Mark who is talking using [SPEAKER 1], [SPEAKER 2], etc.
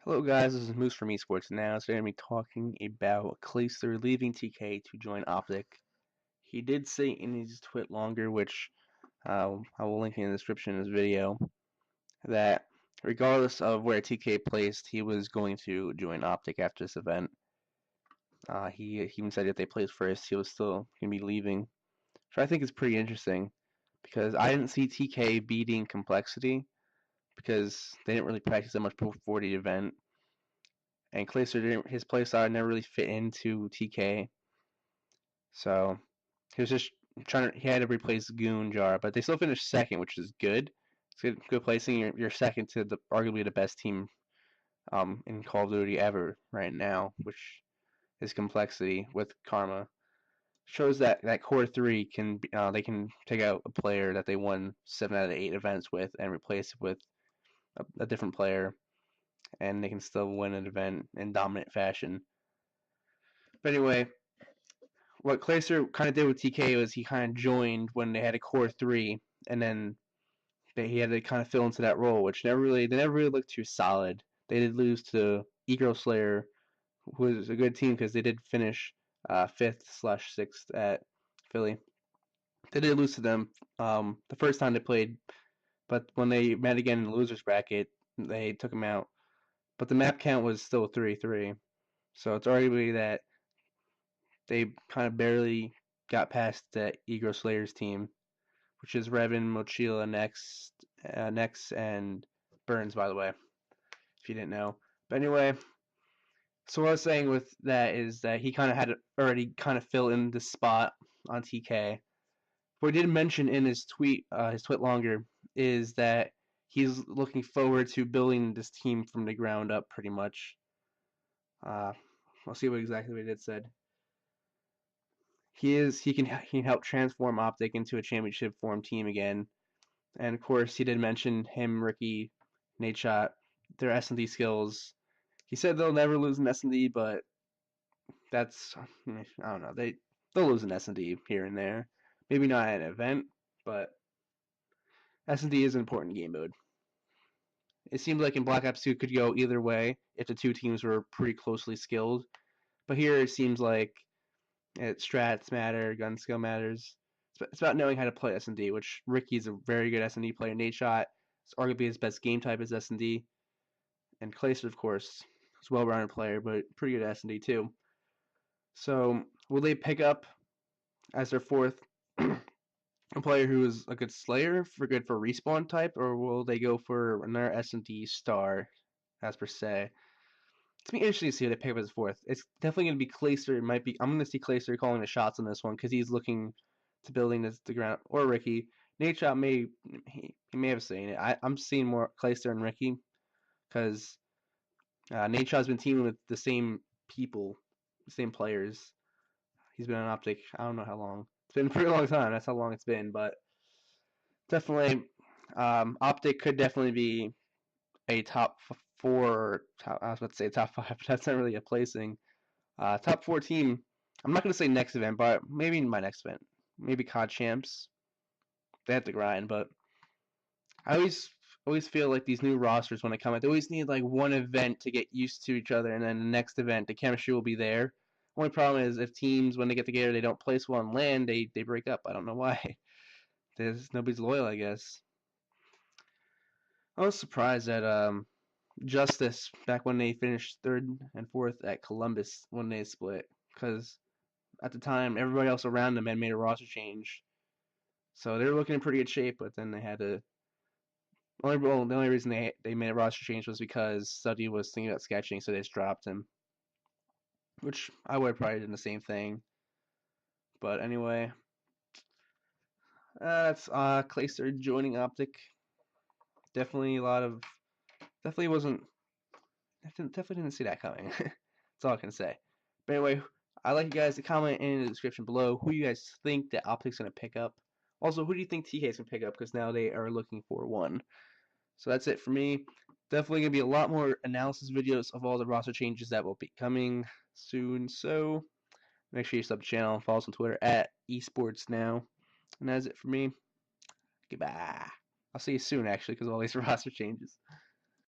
[SPEAKER 1] Hello guys, this is Moose from eSportsNOW. Today I'm going to be talking about Clayster leaving TK to join OpTic. He did say in his tweet longer, which I will link in the description of this video, that regardless of where TK placed, he was going to join OpTic after this event. He even said if they placed first, he was still going to be leaving, which I think is pretty interesting because I didn't see TK beating Complexity because they didn't really practice that much before the event. And Clayster his playstyle never really fit into TK. So he was just he had to replace Goon Jar, but they still finished second, which is good. It's good placing. You're second to arguably the best team in Call of Duty ever right now, which is Complexity with Karma. Shows that core three can they can take out a player that they won 7 out of 8 events with and replace it with a different player, and they can still win an event in dominant fashion. But anyway, what Clayster kind of did with TK was he kind of joined when they had a core 3, and then he had to kind of fill into that role, which they never really looked too solid. They did lose to eSportsNOW, who was a good team because they did finish 5th/6th at Philly. They did lose to them the first time they played, but when they met again in the losers bracket, they took them out. But the map count was still 3-3, so it's arguably that they kind of barely got past that eSportsNOW's team, which is Revan, Mochila, Nex, and Burns, by the way, if you didn't know. But anyway, so what I was saying with that is that he kind of had to already kind of fill in the spot on TK. What he did mention in his tweet longer, is that he's looking forward to building this team from the ground up, pretty much. I'll see what exactly he did said. He can help transform OpTic into a championship form team again, and of course he did mention him, Ricky, Nadeshot, their S&D skills. He said they'll never lose an S&D, but that's I don't know. They'll lose an S&D here and there. Maybe not at an event, but S&D is an important game mode. It seemed like in Black Ops 2 could go either way if the two teams were pretty closely skilled. But here it seems like strats matter, gun skill matters. It's about knowing how to play S&D, which Ricky's a very good S&D player. Nadeshot is arguably his best game type is S&D. And Clayster, of course, is a well-rounded player, but pretty good S&D too. So will they pick up as their fourth a player who is a good slayer good for respawn type, or will they go for another S&D star as per se? It's gonna be interesting to see who they pick up as fourth. It's definitely gonna be Clayster. I'm gonna see Clayster calling the shots on this one because he's looking to building the ground, or Ricky. Nadeshot may have seen it. I'm seeing more Clayster and Ricky because Nadeshot's been teaming with the same people, the same players. He's been on OpTic, I don't know how long. It's been a pretty long time. That's how long it's been. But definitely, OpTic could definitely be a top 4. I was about to say top 5, but that's not really a placing. Top 4 team. I'm not going to say next event, but maybe my next event. Maybe CoD champs. They have to grind, but I always feel like these new rosters when they come out, they always need like one event to get used to each other, and then the next event, the chemistry will be there. Only problem is if teams, when they get together, they don't place well on land, they break up. I don't know why. Nobody's loyal, I guess. I was surprised that Justice, back when they finished 3rd and 4th at Columbus when they split, because at the time, everybody else around them had made a roster change. So they were looking in pretty good shape, but then they had to... the only reason they made a roster change was because Suddy was thinking about sketching, so they just dropped him. Which I would have probably done the same thing. But anyway, that's Clayster joining OpTic. Definitely definitely didn't see that coming. That's all I can say. But anyway, I'd like you guys to comment in the description below who you guys think that OpTic's going to pick up. Also, who do you think TK's going to pick up? Because now they are looking for one. So that's it for me. Definitely going to be a lot more analysis videos of all the roster changes that will be coming soon. So make sure you sub the channel. Follow us on Twitter at eSportsNOW. And that's it for me. Goodbye. I'll see you soon, actually, because of all these roster changes.